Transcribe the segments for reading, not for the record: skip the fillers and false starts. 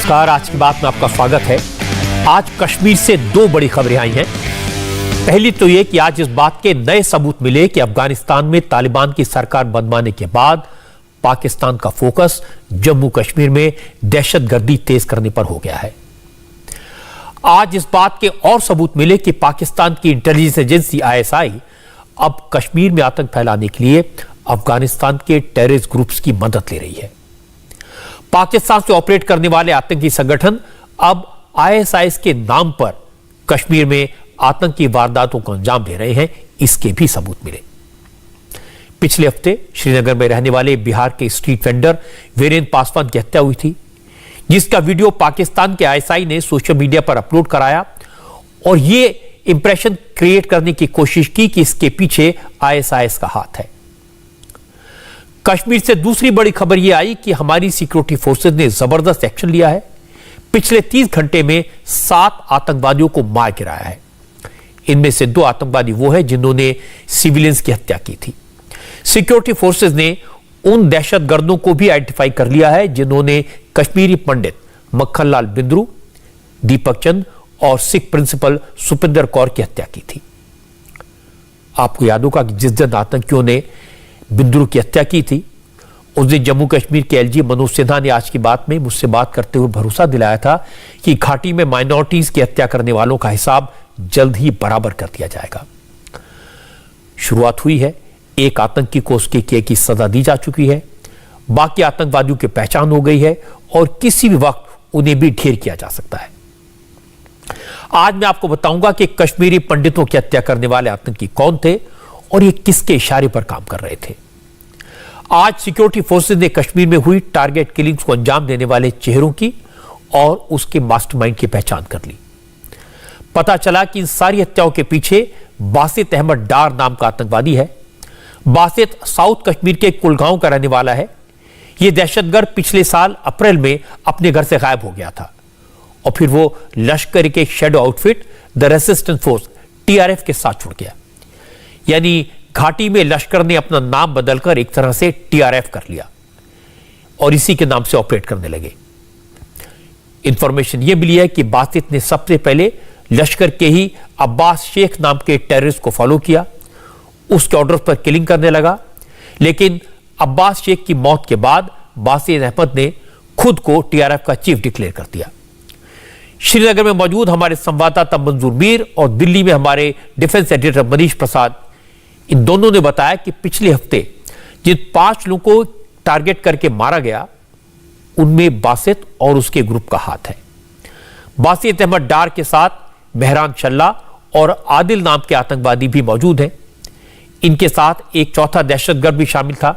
नमस्कार, आज की बात में आपका स्वागत है। आज कश्मीर से दो बड़ी खबरें आई हैं। पहली तो यह कि आज इस बात के नए सबूत मिले कि अफगानिस्तान में तालिबान की सरकार बनवाने के बाद पाकिस्तान का फोकस जम्मू कश्मीर में दहशतगर्दी तेज करने पर हो गया है। आज इस बात के और सबूत मिले कि पाकिस्तान की इंटेलिजेंस एजेंसी ISI अब कश्मीर में आतंक फैलाने के लिए अफगानिस्तान के टेररिस्ट ग्रुप्स की मदद ले रही है। पाकिस्तान से ऑपरेट करने वाले आतंकी संगठन अब ISIS के नाम पर कश्मीर में आतंकी वारदातों को अंजाम दे रहे हैं, इसके भी सबूत मिले। पिछले हफ्ते श्रीनगर में रहने वाले बिहार के स्ट्रीट वेंडर वीरेंद्र पासवान की हत्या हुई थी, जिसका वीडियो पाकिस्तान के ISI ने सोशल मीडिया पर अपलोड कराया और यह इंप्रेशन क्रिएट करने की कोशिश की कि इसके पीछे ISIS का हाथ है। कश्मीर से दूसरी बड़ी खबर यह आई कि हमारी सिक्योरिटी फोर्सेज ने जबरदस्त एक्शन लिया है। पिछले 30 घंटे में 7 आतंकवादियों को मार गिराया है। इनमें से 2 आतंकवादी वो हैं जिन्होंने सिविलियंस की हत्या की थी। सिक्योरिटी फोर्सेज ने उन दहशतगर्दों को भी आइडेंटिफाई कर लिया है जिन्होंने कश्मीरी पंडित मक्खनलाल बिंद्रू, दीपक चंद और सिख प्रिंसिपल सुपिंदर कौर की हत्या की थी। आपको याद होगा कि जिस दिन आतंकियों ने बिंद्रू की हत्या की थी, उस दिन जम्मू कश्मीर के LG मनोज सिन्हा ने आज की बात में मुझसे बात करते हुए भरोसा दिलाया था कि घाटी में माइनॉरिटीज की हत्या करने वालों का हिसाब जल्द ही बराबर कर दिया जाएगा। शुरुआत हुई है, एक आतंकी को उसके किए की सजा दी जा चुकी है, बाकी आतंकवादियों की पहचान हो गई है और किसी भी वक्त उन्हें भी ढेर किया जा सकता है। आज मैं आपको बताऊंगा कि कश्मीरी पंडितों की हत्या करने वाले आतंकी कौन थे और ये किसके इशारे पर काम कर रहे थे। आज सिक्योरिटी फोर्सेज ने कश्मीर में हुई टारगेट किलिंग्स को अंजाम देने वाले चेहरों की और उसके मास्टरमाइंड की पहचान कर ली। पता चला कि इन सारी हत्याओं के पीछे बासित अहमद डार नाम का आतंकवादी है। बासित साउथ कश्मीर के कुलगांव का रहने वाला है। यह दहशतगर्द पिछले साल अप्रैल में अपने घर से गायब हो गया था और फिर वो लश्कर के shadow outfit the resistance force TRF के साथ जुड़ गया। यानी घाटी में लश्कर ने अपना नाम बदलकर एक तरह से TRF कर लिया और इसी के नाम से ऑपरेट करने लगे। इंफॉर्मेशन यह मिली है कि बासित ने सबसे पहले लश्कर के ही अब्बास शेख नाम के टेररिस्ट को फॉलो किया, उसके ऑर्डर्स पर किलिंग करने लगा। लेकिन अब्बास शेख की मौत के बाद बासित अहमद ने खुद को TRF का चीफ डिक्लेयर कर दिया। श्रीनगर में मौजूद हमारे संवाददाता मंजूर मीर और दिल्ली में हमारे डिफेंस एडिटर मनीष प्रसाद, इन दोनों ने बताया कि पिछले हफ्ते जिन 5 लोगों को टारगेट करके मारा गया, उनमें बासित और उसके ग्रुप का हाथ है। बासित अहमद डार के साथ मेहरान शल्ला और आदिल नाम के आतंकवादी भी मौजूद हैं। इनके साथ एक चौथा दहशतगर्द भी शामिल था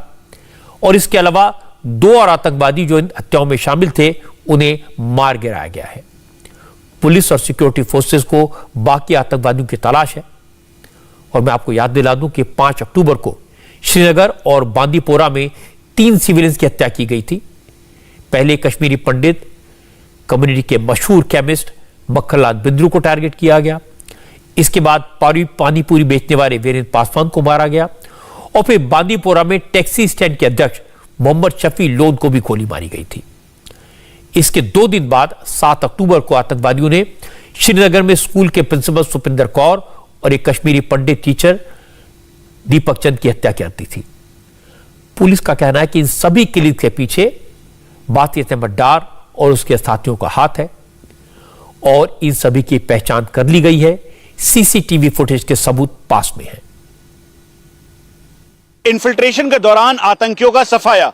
और इसके अलावा 2 और आतंकवादी जो इन हत्याओं में शामिल थे, उन्हें मार गिराया गया है। पुलिस और सिक्योरिटी फोर्सेस को बाकी आतंकवादियों की तलाश है। और मैं आपको याद दिला दूं कि 5 अक्टूबर को श्रीनगर और बांदीपोरा में 3 सिविलियंस की हत्या की गई थी। पहले कश्मीरी पंडित कम्युनिटी के मशहूर केमिस्ट मक्खनलाल बिंद्रू को टारगेट किया गया। इसके बाद पानीपुरी बेचने वाले वीरेंद्र पासवान को मारा गया और फिर बांदीपोरा में टैक्सी स्टैंड के अध्यक्ष मोहम्मद शफी लोन को भी गोली मारी गई थी। इसके 2 दिन बाद 7 अक्टूबर को आतंकवादियों ने श्रीनगर में स्कूल के प्रिंसिपल सुपिंदर कौर और एक कश्मीरी पंडित टीचर दीपक चंद की हत्या कर दी थी। पुलिस का कहना है कि इन सभी किलिंग के पीछे बासित अहमद डार और उसके साथियों का हाथ है और इन सभी की पहचान कर ली गई है। CCTV फुटेज के सबूत पास में है। इन्फिल्ट्रेशन के दौरान आतंकियों का सफाया,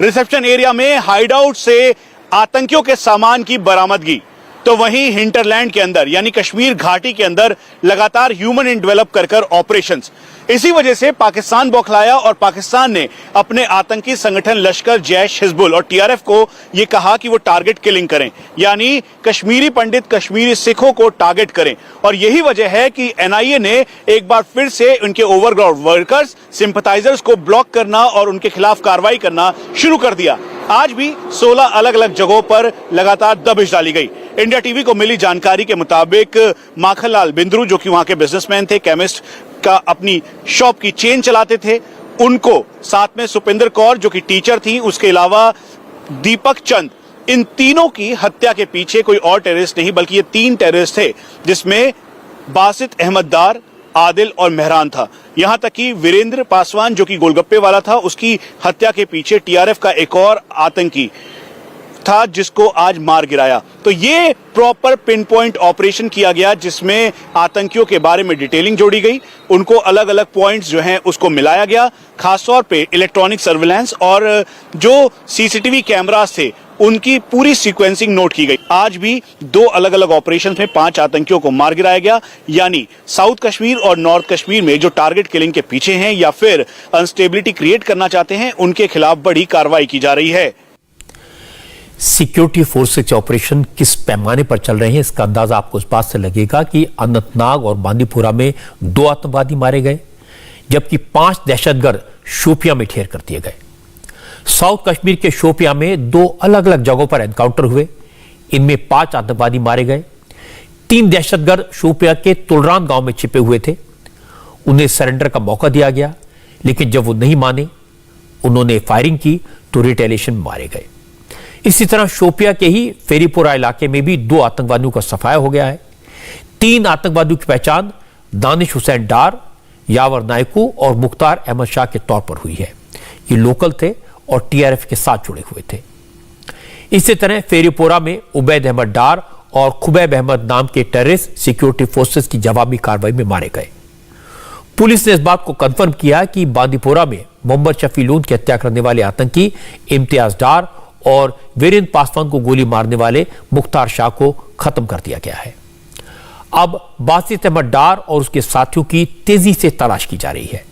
रिसेप्शन एरिया में हाइडआउट से आतंकियों के सामान की बरामदगी, तो वहीं हिंटरलैंड के अंदर यानी कश्मीर घाटी के अंदर लगातार ह्यूमन इन डेवलप कर ऑपरेशंस। इसी वजह से पाकिस्तान बौखलाया और पाकिस्तान ने अपने आतंकी संगठन लश्कर, जैश, हिजबुल और TRF को यह कहा कि वो टारगेट किलिंग करें, यानी कश्मीरी पंडित, कश्मीरी सिखों को टारगेट करें। और यही वजह है कि NIA ने एक बार फिर से उनके ओवरग्राउंड वर्कर्स, सिंपथाइजर्स को ब्लॉक करना और उनके खिलाफ कार्रवाई करना शुरू कर दिया। आज भी 16 अलग अलग जगहों पर लगातार दबिश डाली गई। इंडिया टीवी को मिली जानकारी के मुताबिक मक्खनलाल बिंद्रू, जो कि वहां के बिजनेसमैन थे, केमिस्ट का अपनी शॉप की चेन चलाते थे, उनको साथ में सुपिंदर कौर जो कि टीचर थी, उसके अलावा दीपक चंद इन तीनों की हत्या के पीछे कोई और टेररिस्ट नहीं बल्कि ये 3 टेररिस्ट थे, जिसमें बासित अहमद डार, आदिल और मेहरान था। यहां तक कि वीरेंद्र पासवान जो कि गोलगप्पे वाला था, उसकी हत्या के पीछे टीआरएफ का एक और आतंकी था जिसको आज मार गिराया। तो ये प्रॉपर पिन पॉइंट ऑपरेशन किया गया जिसमें आतंकियों के बारे में डिटेलिंग जोड़ी गई, उनको अलग अलग पॉइंट्स जो हैं उसको मिलाया गया, खासतौर पे इलेक्ट्रॉनिक सर्विलांस और जो सीसीटीवी कैमरास थे उनकी पूरी सीक्वेंसिंग नोट की गई। आज भी 2 अलग अलग ऑपरेशन में 5 आतंकियों को मार गिराया गया। यानी साउथ कश्मीर और नॉर्थ कश्मीर में जो टारगेट किलिंग के पीछे हैं या फिर अनस्टेबिलिटी क्रिएट करना चाहते हैं, उनके खिलाफ बड़ी कार्रवाई की जा रही है। सिक्योरिटी फोर्सेज ऑपरेशन किस पैमाने पर चल रहे हैं, इसका अंदाजा आपको इस बात से लगेगा कि अनंतनाग और बांदीपुरा में 2 आतंकवादी मारे गए, जबकि 5 दहशतगर्द शोपियां में ढेर कर दिए गए। साउथ कश्मीर के शोपियां में 2 अलग अलग जगहों पर एनकाउंटर हुए, इनमें 5 आतंकवादी मारे गए। 3 दहशतगर्द शोपियां के तुलरान गांव में छिपे हुए थे, उन्हें सरेंडर का मौका दिया गया, लेकिन जब वो नहीं माने, उन्होंने फायरिंग की तो रिटेलिएशन में मारे गए। इसी तरह शोपिया के ही फेरीपुरा इलाके में भी 2 आतंकवादियों का सफाया हो गया है। 3 आतंकवादियों की पहचान दानिश हुसैन डार, यावर नायकू और मुख्तार अहमद शाह के तौर पर हुई है। ये लोकल थे और टीआरएफ के साथ जुड़े हुए थे। इसी तरह फेरीपुरा में उबैद अहमद डार और खुबैब अहमद नाम के टेररिस्ट सिक्योरिटी फोर्सेस की जवाबी कार्रवाई में मारे गए। पुलिस ने इस बात को कंफर्म किया कि बांदीपुरा में मोहम्मद शफी लून की हत्या करने वाले आतंकी इम्तियाज डार और वीरेंद्र पासवान को गोली मारने वाले मुख्तार शाह को खत्म कर दिया गया है। अब बासित अहमद डार और उसके साथियों की तेजी से तलाश की जा रही है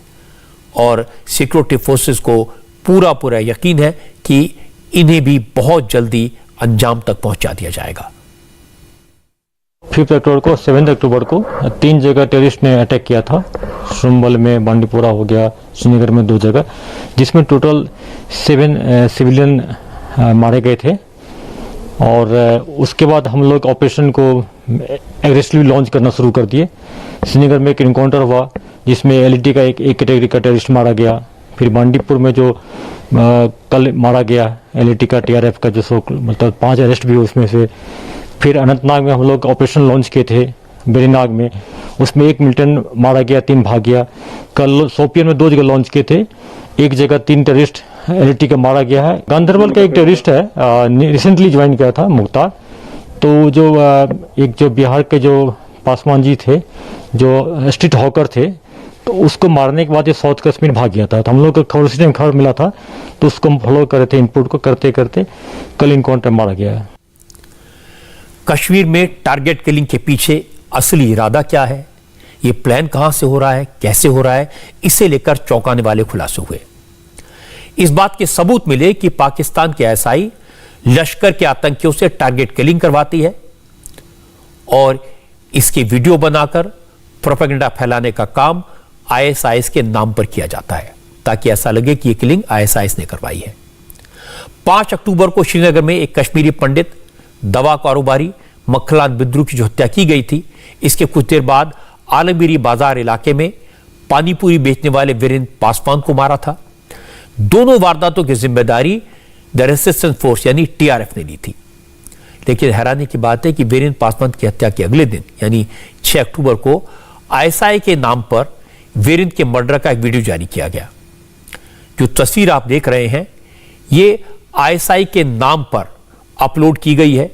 और सिक्योरिटी फोर्सेस को पूरा यकीन है कि इन्हें भी बहुत जल्दी अंजाम तक पहुंचा दिया जाएगा। 5 अक्टूबर को 7 अक्टूबर को 3 जगह टेररिस्ट ने अटैक किया था। सुरम्बल में, बांदीपुरा हो गया, श्रीनगर में 2 जगह, जिसमें टोटल 7 सिविलियन मारे गए थे। और उसके बाद हम लोग ऑपरेशन को एग्रेसिवली लॉन्च करना शुरू कर दिए। श्रीनगर में एक इनकाउंटर हुआ जिसमें एलईटी का एक कैटेगरी का टेररिस्ट मारा गया। फिर बांदीपुर में जो कल मारा गया एलईटी का, टीआरएफ का, जो मतलब 5 अरेस्ट भी हुए उसमें से। फिर अनंतनाग में हम लोग ऑपरेशन लॉन्च किए थे, बेरीनाग में, उसमें 1 मिलिटेंट मारा गया, 3 भाग गया। कल शोपियन में 2 जगह लॉन्च किए थे, एक जगह 3 टेररिस्ट एलईटी का मारा गया है। गांधरबल का एक टेररिस्ट है, रिसेंटली ज्वाइन किया था, मुख्तार। तो जो बिहार के जो पासवान जी थे, जो स्ट्रीट हॉकर थे, तो उसको मारने के बाद ये साउथ कश्मीर भाग गया था। तो हम लोग को खबर मिला था, तो उसको हम फॉलो कर रहे थे, इनपुट को करते करते कल इनकाउंटर मारा गया है। कश्मीर में टारगेट किलिंग के पीछे असली इरादा क्या है, ये प्लान कहां से हो रहा है, कैसे हो रहा है, इसे लेकर चौंकाने वाले खुलासे हुए। इस बात के सबूत मिले कि पाकिस्तान के आईएसआई लश्कर के आतंकियों से टारगेट किलिंग करवाती है और इसके वीडियो बनाकर प्रोपेगेंडा फैलाने का काम आईएसआईएस के नाम पर किया जाता है ताकि ऐसा लगे कि यह किलिंग आईएसआईएस ने करवाई है। 5 अक्टूबर को श्रीनगर में एक कश्मीरी पंडित, दवा कारोबारी मखलान बिद्रू की जो हत्या की गई थी, इसके कुछ देर बाद आलमगीरी बाजार इलाके में पानीपुरी बेचने वाले वीरेंद्र पासवान को मारा था। दोनों वारदातों की जिम्मेदारी द रेजिस्टेंस फोर्स यानी टीआरएफ ने ली थी। लेकिन हैरानी की बात है कि वीरेंद्र पासवान की हत्या के अगले दिन यानी 6 अक्टूबर को आईएसआई के नाम पर वीरेंद्र के मर्डर का एक वीडियो जारी किया गया। जो तस्वीर आप देख रहे हैं, ये आईएसआई के नाम पर अपलोड की गई है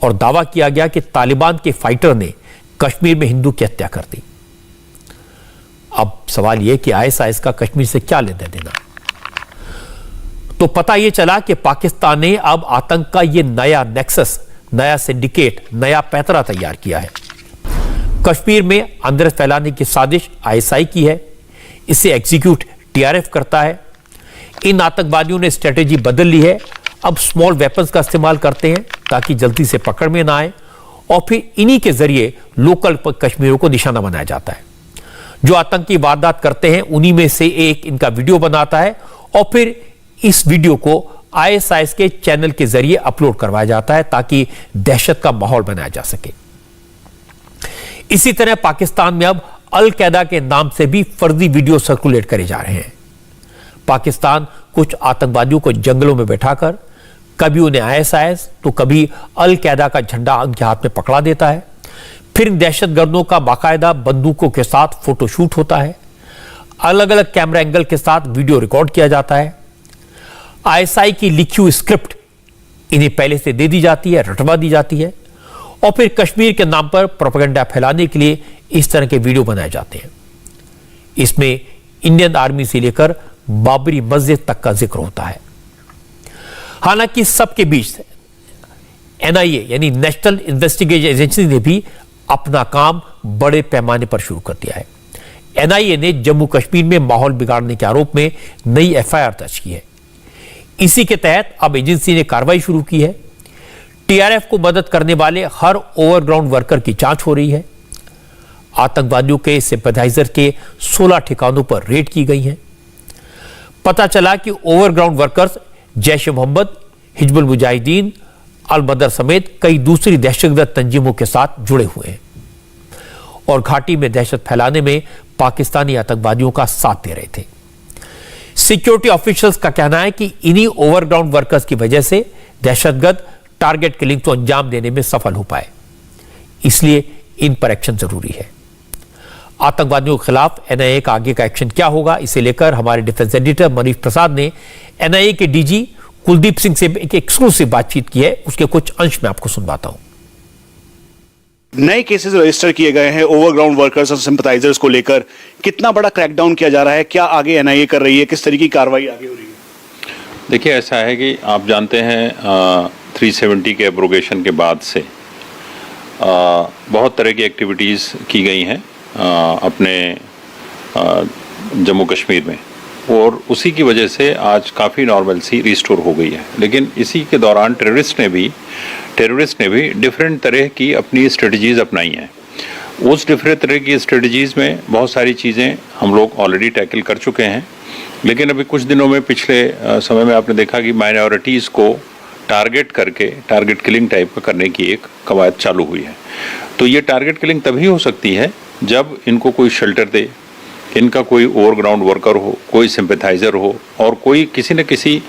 और दावा किया गया कि तालिबान के फाइटर ने कश्मीर में हिंदू की हत्या कर दी। अब सवाल यह कि आईएसआईएस का कश्मीर से क्या लेना देना। तो पता यह चला कि पाकिस्तान ने अब आतंक का यह नया नेक्सस, नया सिंडिकेट, नया पैतरा तैयार किया है। कश्मीर में अंदर फैलाने की साजिश आईएसआई की है, इसे एग्जीक्यूट टीआरएफ करता है। इन आतंकवादियों ने स्ट्रेटेजी बदल ली है, अब स्मॉल वेपन्स का इस्तेमाल करते हैं ताकि जल्दी से पकड़ में ना आए और फिर इन्हीं के जरिए लोकल कश्मीरियों को निशाना बनाया जाता है। जो आतंकी वारदात करते हैं उन्हीं में से एक इनका वीडियो बनाता है और फिर इस वीडियो को आईएसआईएस के चैनल के जरिए अपलोड करवाया जाता है ताकि दहशत का माहौल बनाया जा सके। इसी तरह पाकिस्तान में अब अल कैदा के नाम से भी फर्जी वीडियो सर्कुलेट करे जा रहे हैं। पाकिस्तान कुछ आतंकवादियों को जंगलों में बैठाकर कभी उन्हें ISIS तो कभी अल कैदा का झंडा उनके हाथ में पकड़ा देता है। फिर इन दहशतगर्दों का बाकायदा बंदूकों के साथ फोटोशूट होता है, अलग अलग कैमरा एंगल के साथ वीडियो रिकॉर्ड किया जाता है। ISI की लिखी हुई स्क्रिप्ट इन्हें पहले से दे दी जाती है, रटवा दी जाती है, और फिर कश्मीर के नाम पर प्रोपेगेंडा फैलाने के लिए इस तरह के वीडियो बनाए जाते हैं। इसमें इंडियन आर्मी से लेकर बाबरी मस्जिद तक का जिक्र होता है। हालांकि सबके बीच NIA यानी नेशनल इन्वेस्टिगेशन एजेंसी ने भी अपना काम बड़े पैमाने पर शुरू कर दिया है। NIA ने जम्मू कश्मीर में माहौल बिगाड़ने के आरोप में नई FIR दर्ज की है। इसी के तहत अब एजेंसी ने कार्रवाई शुरू की है। TRF को मदद करने वाले हर ओवरग्राउंड वर्कर की जांच हो रही है। आतंकवादियों के सिंपैथाइजर के 16 ठिकानों पर रेड की गई है। पता चला कि ओवरग्राउंड वर्कर्स जैश-ए-मोहम्मद, हिजबुल मुजाहिदीन, अल बदर समेत कई दूसरी दहशतगर्द तंजीमों के साथ जुड़े हुए हैं और घाटी में दहशत फैलाने में पाकिस्तानी आतंकवादियों का साथ दे रहे थे। सिक्योरिटी ऑफिशियल्स का कहना है कि इन्हीं ओवरग्राउंड वर्कर्स की वजह से दहशतगर्द टारगेट किलिंग को अंजाम देने में सफल हो पाए, इसलिए इन पर एक्शन जरूरी है। आतंकवादियों के खिलाफ NIA का आगे का एक्शन क्या होगा, इसे लेकर हमारे डिफेंस एडिटर मनीष प्रसाद ने NIA के DG कुलदीप सिंह से एक एक्सक्लूसिव बातचीत की है। उसके कुछ अंश में आपको सुनवाता हूं। नए केसेस रजिस्टर किए गए हैं ओवरग्राउंड वर्कर्स और सिंपैथाइजर्स को लेकर, कितना बड़ा क्रैकडाउन किया जा रहा है, क्या आगे NIA कर रही है, किस तरीके की कार्रवाई आगे हो रही है? देखिए, ऐसा है कि आप जानते हैं 370 के एब्रोगेशन के बाद से बहुत तरह की एक्टिविटीज़ की गई हैं अपने जम्मू कश्मीर में, और उसी की वजह से आज काफ़ी नॉर्मलसी रिस्टोर हो गई है। लेकिन इसी के दौरान टेररिस्ट ने भी डिफरेंट तरह की अपनी स्ट्रेटजीज़ अपनाई हैं। उस डिफरेंट तरह की स्ट्रेटजीज़ में बहुत सारी चीज़ें हम लोग ऑलरेडी टैकल कर चुके हैं, लेकिन अभी कुछ दिनों में पिछले समय में आपने देखा कि माइनॉरिटीज़ को टारगेट करके टारगेट किलिंग टाइप का करने की एक कवायद चालू हुई है। तो ये टारगेट किलिंग तभी हो सकती है जब इनको कोई शेल्टर दे, इनका कोई ओवरग्राउंड वर्कर हो, कोई सिंपैथाइजर हो, और कोई किसी न किसी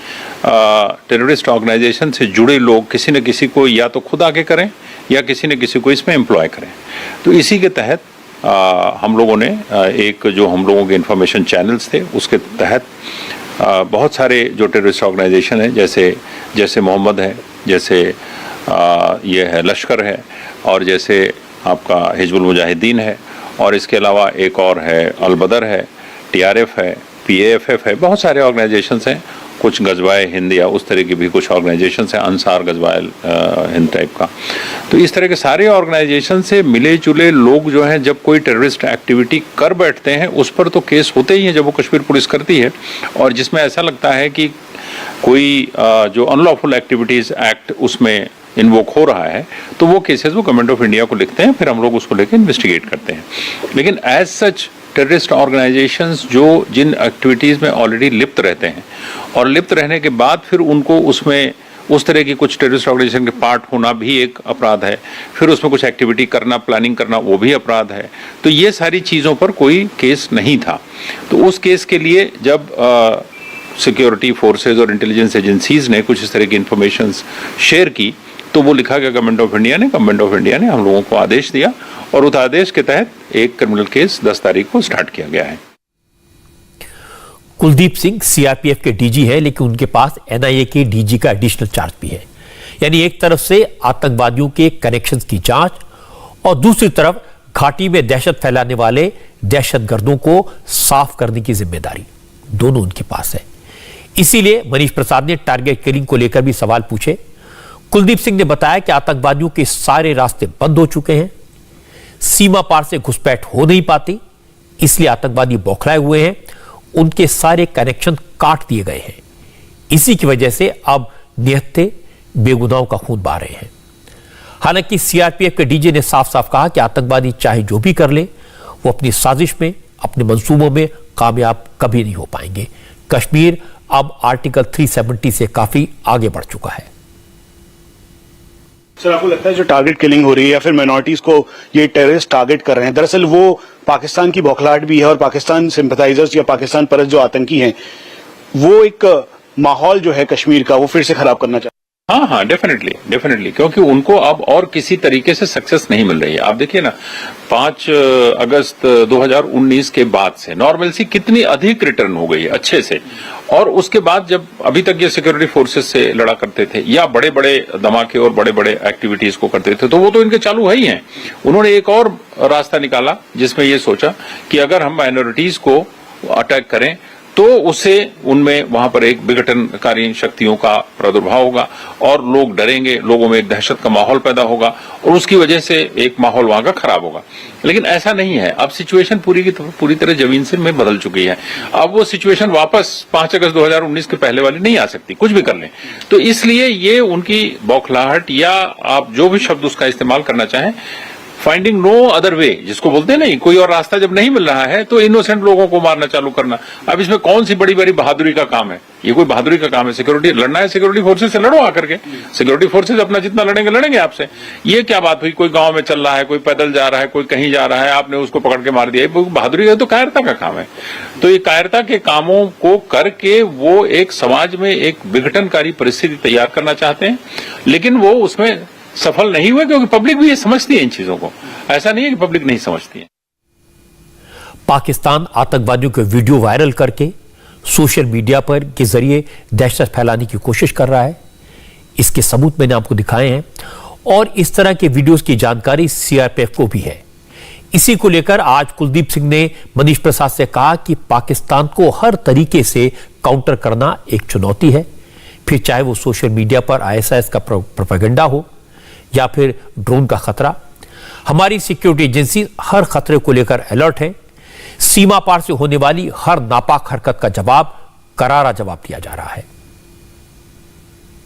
टेररिस्ट ऑर्गेनाइजेशन से जुड़े लोग किसी न किसी को या तो खुद आगे करें या किसी न किसी को इसमें एम्प्लॉय करें। तो इसी के तहत हम लोगों ने एक जो हम लोगों के इंफॉर्मेशन चैनल्स थे उसके तहत बहुत सारे जो टेररिस्ट ऑर्गेनाइजेशन है, जैसे मोहम्मद है, जैसे ये है लश्कर है, और जैसे आपका हिजबुल मुजाहिदीन है, और इसके अलावा एक और है अल बदर है, TRF है, PAFF है, बहुत सारे ऑर्गेनाइजेशंस हैं। कुछ गजवाए हिंद या उस तरह की भी कुछ ऑर्गेनाइजेशंस हैं, अंसार गजवाए हिंद टाइप का। तो इस तरह के सारे ऑर्गेनाइजेशन से मिले जुले लोग जो हैं जब कोई टेररिस्ट एक्टिविटी कर बैठते हैं उस पर तो केस होते ही हैं, जम्मू कश्मीर पुलिस करती है। और जिसमें ऐसा लगता है कि कोई जो अनलॉफुल एक्टिविटीज़ एक्ट उसमें इन्वोक हो रहा है, तो वो केसेस वो गवर्नमेंट ऑफ इंडिया को लिखते हैं, फिर हम लोग उसको लेकर इन्वेस्टिगेट करते हैं। लेकिन एज सच टेररिस्ट ऑर्गेनाइजेशंस जो जिन एक्टिविटीज़ में ऑलरेडी लिप्त रहते हैं और लिप्त रहने के बाद फिर उनको उसमें उस तरह की कुछ टेररिस्ट ऑर्गेनाइजेशन के पार्ट होना भी एक अपराध है, फिर उसमें कुछ एक्टिविटी करना, प्लानिंग करना, वो भी अपराध है। तो ये सारी चीज़ों पर कोई केस नहीं था। तो उस केस के लिए जब सिक्योरिटी फोर्सेज और इंटेलिजेंस एजेंसीज ने कुछ इस तरह की इंफॉर्मेशन शेयर की तो वो लिखा गया गवर्नमेंट ऑफ इंडिया ने हम लोगों को आदेश दिया, और उस आदेश के तहत एक क्रिमिनल केस 10 तारीख को स्टार्ट किया गया है। कुलदीप सिंह CRPF के DG है, लेकिन उनके पास NIA के DG का एडिशनल चार्ज भी है। यानी एक तरफ से आतंकवादियों के कनेक्शंस की जांच और दूसरी तरफ घाटी में दहशत फैलाने वाले दहशतगर्दों को साफ करने की जिम्मेदारी दोनों उनके पास है। इसीलिए मनीष प्रसाद ने टारगेट किलिंग को लेकर भी सवाल पूछे। कुलदीप सिंह ने बताया कि आतंकवादियों के सारे रास्ते बंद हो चुके हैं, सीमा पार से घुसपैठ हो नहीं पाती, इसलिए आतंकवादी बौखलाए हुए हैं, उनके सारे कनेक्शन काट दिए गए हैं। इसी की वजह से अब निहत्थे बेगुनाहों का खून बहा रहे हैं। हालांकि CRPF के DG ने साफ साफ कहा कि आतंकवादी चाहे जो भी कर ले, वो अपनी साजिश में, अपने मंसूबों में कामयाब कभी नहीं हो पाएंगे। कश्मीर अब आर्टिकल 370 से काफी आगे बढ़ चुका है। सर, आपको लगता है जो टारगेट किलिंग हो रही है या फिर माइनॉरिटीज को ये टेररिस्ट टारगेट कर रहे हैं, दरअसल वो पाकिस्तान की बौखलाहट भी है और पाकिस्तान सिंपैथाइजर्स या पाकिस्तान परस्त जो आतंकी हैं वो एक माहौल जो है कश्मीर का वो फिर से खराब करना चाहते हैं? हाँ हाँ, डेफिनेटली क्योंकि उनको अब और किसी तरीके से सक्सेस नहीं मिल रही है। आप देखिए ना, 5 अगस्त 2019 के बाद से नॉर्मलसी कितनी अधिक रिटर्न हो गई है अच्छे से। और उसके बाद जब अभी तक ये सिक्योरिटी फोर्सेस से लड़ा करते थे या बड़े बड़े धमाके और बड़े बड़े एक्टिविटीज को करते थे, तो वो तो इनके चालू है ही हैं। उन्होंने एक और रास्ता निकाला जिसमें ये सोचा कि अगर हम माइनॉरिटीज को अटैक करें तो उससे उनमें वहां पर एक विघटनकारी शक्तियों का प्रादुर्भाव होगा और लोग डरेंगे, लोगों में एक दहशत का माहौल पैदा होगा और उसकी वजह से एक माहौल वहां का खराब होगा। लेकिन ऐसा नहीं है। अब सिचुएशन पूरी तरह जमीन से में बदल चुकी है। अब वो सिचुएशन वापस 5 अगस्त 2019 के पहले वाली नहीं आ सकती, कुछ भी कर लें। तो इसलिए ये उनकी बौखलाहट या आप जो भी शब्द उसका इस्तेमाल करना चाहें, फाइंडिंग नो अदर वे, जिसको बोलते हैं नहीं, कोई और रास्ता जब नहीं मिल रहा है तो इनोसेंट लोगों को मारना चालू करना। अब इसमें कौन सी बड़ी बहादुरी का काम है? ये कोई बहादुरी का काम है? सिक्योरिटी लड़ना है, सिक्योरिटी फोर्सेज से लड़ो आकर के। सिक्योरिटी फोर्सेज अपना जितना लड़ेंगे आपसे। ये क्या बात हुई? कोई गांव में चल रहा है, कोई पैदल जा रहा है, कोई कहीं जा रहा है, आपने उसको पकड़ के मार दिया। बहादुरी है तो कायरता का काम है। तो ये कायरता के कामों को करके वो एक समाज में एक विघटनकारी परिस्थिति तैयार करना चाहते हैं, लेकिन वो उसमें सफल नहीं हुए क्योंकि पब्लिक भी ये समझती है इन चीजों को। ऐसा नहीं है कि पब्लिक नहीं समझती है। पाकिस्तान आतंकवादियों के वीडियो वायरल करके सोशल मीडिया पर के जरिए दहशत फैलाने की कोशिश कर रहा है। इसके सबूत मैंने आपको दिखाए हैं और इस तरह के वीडियोस की जानकारी सीआरपीएफ को भी है। इसी को लेकर आज कुलदीप सिंह ने मनीष प्रसाद से कहा कि पाकिस्तान को हर तरीके से काउंटर करना एक चुनौती है, फिर चाहे वो सोशल मीडिया पर आईएसआईएस का प्रोपेगेंडा हो या फिर ड्रोन का खतरा। हमारी सिक्योरिटी एजेंसी हर खतरे को लेकर अलर्ट है। सीमा पार से होने वाली हर नापाक हरकत का करारा जवाब दिया जा रहा है।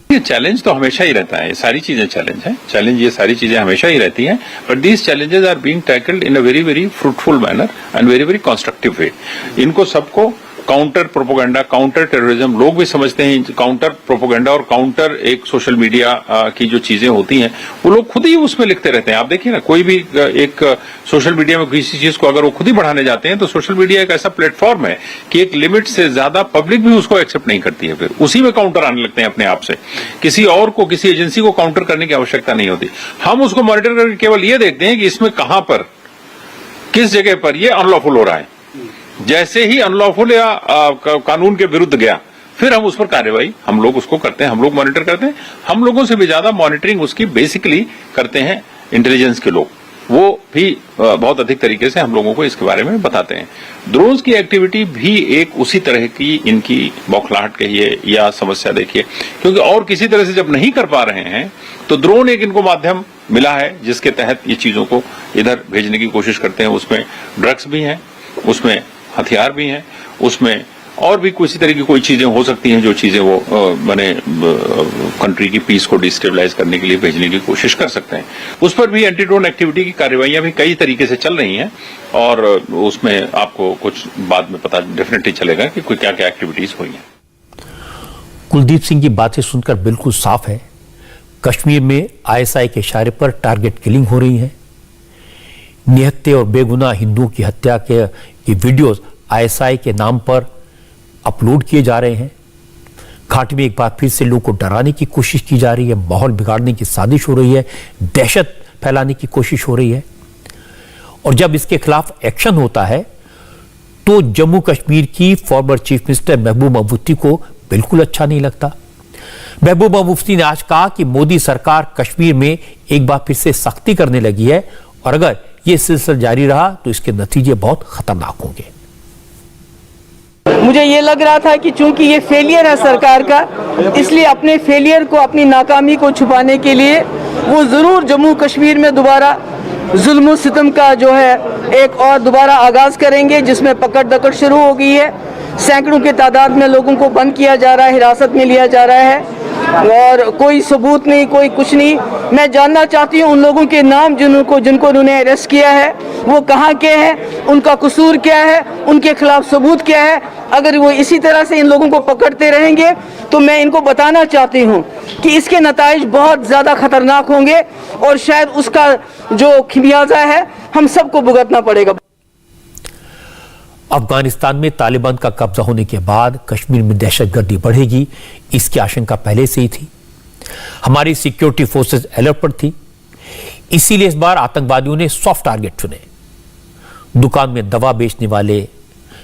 ये चैलेंज तो हमेशा ही रहता है। ये सारी चीजें चैलेंज है। ये सारी चीजें हमेशा ही रहती हैं। But these challenges are being tackled in a very fruitful manner and very constructive way. इनको सबको काउंटर प्रोपोगेंडा, काउंटर टेररिज्म, लोग भी समझते हैं काउंटर प्रोपोगेंडा और काउंटर एक सोशल मीडिया की जो चीजें होती हैं वो लोग खुद ही उसमें लिखते रहते हैं। आप देखिए ना, कोई भी एक सोशल मीडिया में किसी चीज को अगर वो खुद ही बढ़ाने जाते हैं तो सोशल मीडिया एक ऐसा प्लेटफॉर्म है कि एक लिमिट से ज्यादा पब्लिक भी उसको एक्सेप्ट नहीं करती है। फिर उसी में काउंटर आने लगते हैं अपने आप से। किसी और को, किसी एजेंसी को काउंटर करने की आवश्यकता नहीं होती। हम उसको मॉनिटर करके केवल ये देखते हैं कि इसमें कहां पर, किस जगह पर ये अनलॉफुल हो रहा है। जैसे ही अनलॉफुल या कानून के विरुद्ध गया, फिर हम उस पर कार्रवाई हम लोग उसको करते हैं, हम लोग मॉनिटर करते हैं। हम लोगों से भी ज्यादा मॉनिटरिंग उसकी बेसिकली करते हैं इंटेलिजेंस के लोग। वो भी बहुत अधिक तरीके से हम लोगों को इसके बारे में बताते हैं। ड्रोन्स की एक्टिविटी भी एक उसी तरह की इनकी बौखलाहट कहिए या समस्या देखिए, क्योंकि और किसी तरह से जब नहीं कर पा रहे हैं तो ड्रोन एक इनको माध्यम मिला है जिसके तहत ये चीजों को इधर भेजने की कोशिश करते हैं। उसमें ड्रग्स भी हैं, उसमें हथियार भी हैं, उसमें और भी किसी तरह की कोई चीजें हो सकती हैं जो चीजें वो कंट्री की पीस को डिस्टेबलाइज करने के लिए भेजने की कोशिश कर सकते हैं। उस पर भी एंटी ड्रोन एक्टिविटी की कार्रवाइयां भी कई तरीके से चल रही हैं और उसमें आपको कुछ बाद में पता डेफिनेटली चलेगा कि कोई क्या क्या एक्टिविटीज हुई हैं। कुलदीप सिंह की बातें सुनकर बिल्कुल साफ है, कश्मीर में आईएसआई के इशारे पर टारगेट किलिंग हो रही है। निहत्थे और बेगुनाह हिंदुओं की हत्या के ये वीडियोस आईएसआई के नाम पर अपलोड किए जा रहे हैं। घाटी में एक बार फिर से लोगों को डराने की कोशिश की जा रही है, माहौल बिगाड़ने की साजिश हो रही है, दहशत फैलाने की कोशिश हो रही है। और जब इसके खिलाफ एक्शन होता है तो जम्मू कश्मीर की former chief minister Mehbooba Mufti को बिल्कुल अच्छा नहीं लगता। महबूबा मुफ्ती ने आज कहा कि मोदी सरकार कश्मीर में एक बार फिर से सख्ती करने लगी है और अगर यह सिलसिला जारी रहा तो इसके नतीजे बहुत खतरनाक होंगे। मुझे ये लग रहा था कि चूंकि ये फेलियर है सरकार का, इसलिए अपने फेलियर को, अपनी नाकामी को छुपाने के लिए वो जरूर जम्मू कश्मीर में दोबारा जुल्म सितम का जो है एक और दोबारा आगाज करेंगे, जिसमें पकड़ दकड़ शुरू हो गई है। सैकड़ों की तादाद में लोगों को बंद किया जा रहा है, हिरासत में लिया जा रहा है और कोई सबूत नहीं, कोई कुछ नहीं। मैं जानना चाहती हूँ उन लोगों के नाम जिनको उन्होंने अरेस्ट किया है वो कहाँ के हैं, उनका कसूर क्या है, उनके खिलाफ सबूत क्या है। अगर वो इसी तरह से इन लोगों को पकड़ते रहेंगे तो मैं इनको बताना चाहती हूँ कि इसके नताइज बहुत ज़्यादा खतरनाक होंगे और शायद उसका जो खमियाजा है हम सबको भुगतना पड़ेगा। अफगानिस्तान में तालिबान का कब्जा होने के बाद कश्मीर में दहशतगर्दी बढ़ेगी, इसकी आशंका पहले से ही थी। हमारी सिक्योरिटी फोर्सेस अलर्ट पर थी, इसीलिए इस बार आतंकवादियों ने सॉफ्ट टारगेट चुने। दुकान में दवा बेचने वाले,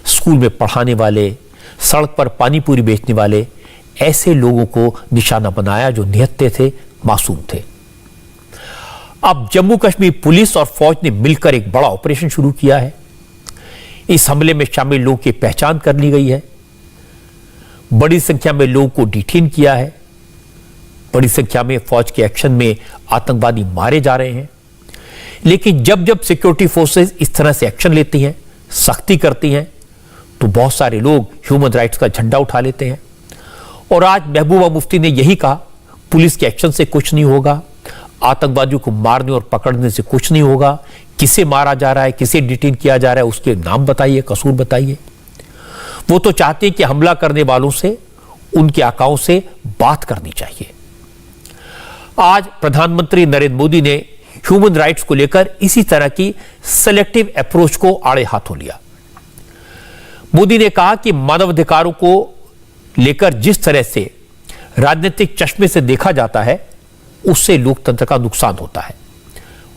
स्कूल में पढ़ाने वाले, सड़क पर पानी पूरी बेचने वाले, ऐसे लोगों को निशाना बनाया जो निहत्थे थे, मासूम थे। अब जम्मू कश्मीर पुलिस और फौज ने मिलकर एक बड़ा ऑपरेशन शुरू किया है। इस हमले में शामिल लोगों की पहचान कर ली गई है। बड़ी संख्या में लोगों को डिटेन किया है। बड़ी संख्या में फौज के एक्शन में आतंकवादी मारे जा रहे हैं। लेकिन जब जब सिक्योरिटी फोर्सेस इस तरह से एक्शन लेती हैं, सख्ती करती हैं, तो बहुत सारे लोग ह्यूमन राइट्स का झंडा उठा लेते हैं। और आज महबूबा मुफ्ती ने यही कहा, पुलिस के एक्शन से कुछ नहीं होगा, आतंकवादियों को मारने और पकड़ने से कुछ नहीं होगा। किसे मारा जा रहा है, किसे डिटेन किया जा रहा है, उसके नाम बताइए, कसूर बताइए। वो तो चाहते हैं कि हमला करने वालों से, उनके आकाओं से बात करनी चाहिए। आज प्रधानमंत्री नरेंद्र मोदी ने ह्यूमन राइट्स को लेकर इसी तरह की सेलेक्टिव अप्रोच को आड़े हाथों लिया। मोदी ने कहा कि मानवाधिकारों को लेकर जिस तरह से राजनीतिक चश्मे से देखा जाता है, उससे लोकतंत्र का नुकसान होता है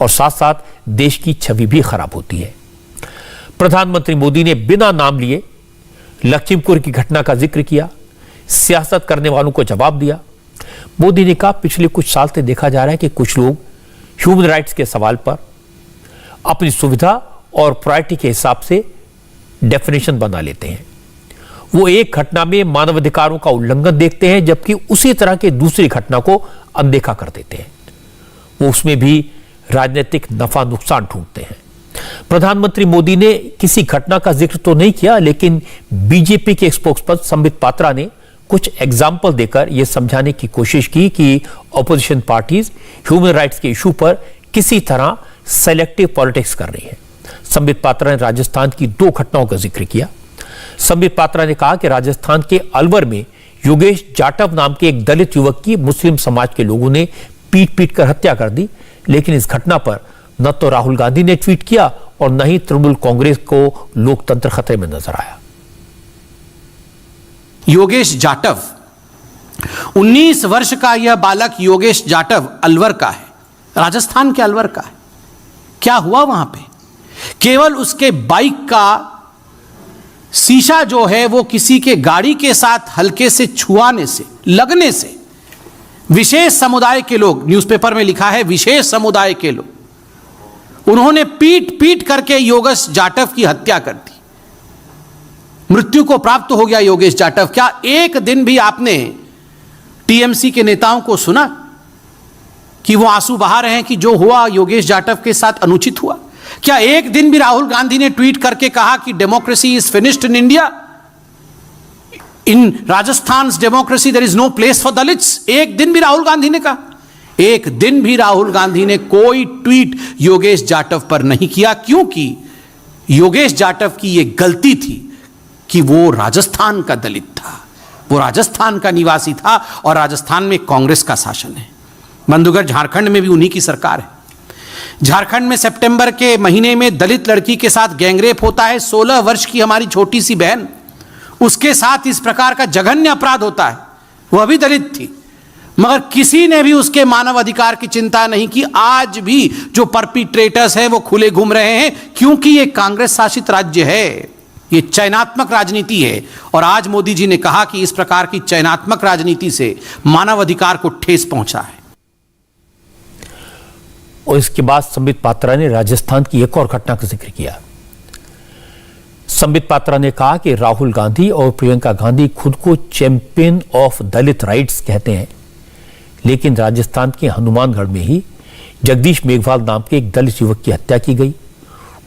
और साथ साथ देश की छवि भी खराब होती है। प्रधानमंत्री मोदी ने बिना नाम लिए लखीमपुर की घटना का जिक्र किया, सियासत करने वालों को जवाब दिया। मोदी ने कहा, पिछले कुछ साल से देखा जा रहा है कि कुछ लोग ह्यूमन राइट्स के सवाल पर अपनी सुविधा और प्रायोरिटी के हिसाब से डेफिनेशन बना लेते हैं। वो एक घटना में मानवाधिकारों का उल्लंघन देखते हैं, जबकि उसी तरह की दूसरी घटना को अनदेखा कर देते हैं। वो उसमें भी राजनीतिक नफा नुकसान ढूंढते हैं। प्रधानमंत्री मोदी ने किसी घटना का जिक्र तो नहीं किया, लेकिन बीजेपी के स्पोक्सपर्सन संबित पात्रा ने कुछ एग्जाम्पल देकर यह समझाने की कोशिश की कि ऑपोजिशन पार्टीज ह्यूमन राइट्स के इशू पर किसी तरह सेलेक्टिव पॉलिटिक्स कर रही है। संबित पात्रा ने राजस्थान की 2 घटनाओं का जिक्र किया। संबित पात्रा ने कहा कि राजस्थान के अलवर में योगेश जाटव नाम के एक दलित युवक की मुस्लिम समाज के लोगों ने पीट कर हत्या कर दी, लेकिन इस घटना पर न तो राहुल गांधी ने ट्वीट किया और न ही तृणमूल कांग्रेस को लोकतंत्र खतरे में नजर आया। योगेश जाटव, 19 वर्ष का यह बालक योगेश जाटव अलवर का है, राजस्थान के अलवर का है। क्या हुआ वहां पे? केवल उसके बाइक का शीशा जो है वो किसी के गाड़ी के साथ हल्के से छुआने से, लगने से विशेष समुदाय के लोग, न्यूज़पेपर में लिखा है विशेष समुदाय के लोग, उन्होंने पीट करके योगेश जाटव की हत्या कर दी। मृत्यु को प्राप्त हो गया योगेश जाटव। क्या एक दिन भी आपने टीएमसी के नेताओं को सुना कि वो आंसू बहा रहे हैं कि जो हुआ योगेश जाटव के साथ अनुचित हुआ? क्या एक दिन भी राहुल गांधी ने ट्वीट करके कहा कि democracy is finished in India, in Rajasthan democracy there is no place for Dalits? एक दिन भी राहुल गांधी ने कहा? एक दिन भी राहुल गांधी ने कोई ट्वीट योगेश जाटव पर नहीं किया, क्योंकि योगेश जाटव की यह गलती थी कि वो राजस्थान का दलित था, वो राजस्थान का निवासी था और राजस्थान में कांग्रेस का शासन है। बंधुगढ़, झारखंड में भी उन्हीं की सरकार है। झारखंड में सितंबर के महीने में दलित लड़की के साथ गैंगरेप होता है। 16 वर्ष की हमारी छोटी सी बहन, उसके साथ इस प्रकार का जघन्य अपराध होता है। वह भी दलित थी, मगर किसी ने भी उसके मानव अधिकार की चिंता नहीं की। आज भी जो परपिट्रेटर्स हैं वो खुले घूम रहे हैं, क्योंकि ये कांग्रेस शासित राज्य है, ये चयनात्मक राजनीति है। और आज मोदी जी ने कहा कि इस प्रकार की चयनात्मक राजनीति से मानव अधिकार को ठेस पहुंचा है। और इसके बाद संबित पात्रा ने राजस्थान की एक और घटना का जिक्र किया। संबित पात्रा ने कहा कि राहुल गांधी और प्रियंका गांधी खुद को चैंपियन ऑफ दलित राइट्स कहते हैं, लेकिन राजस्थान के हनुमानगढ़ में ही जगदीश मेघवाल नाम के एक दलित युवक की हत्या की गई।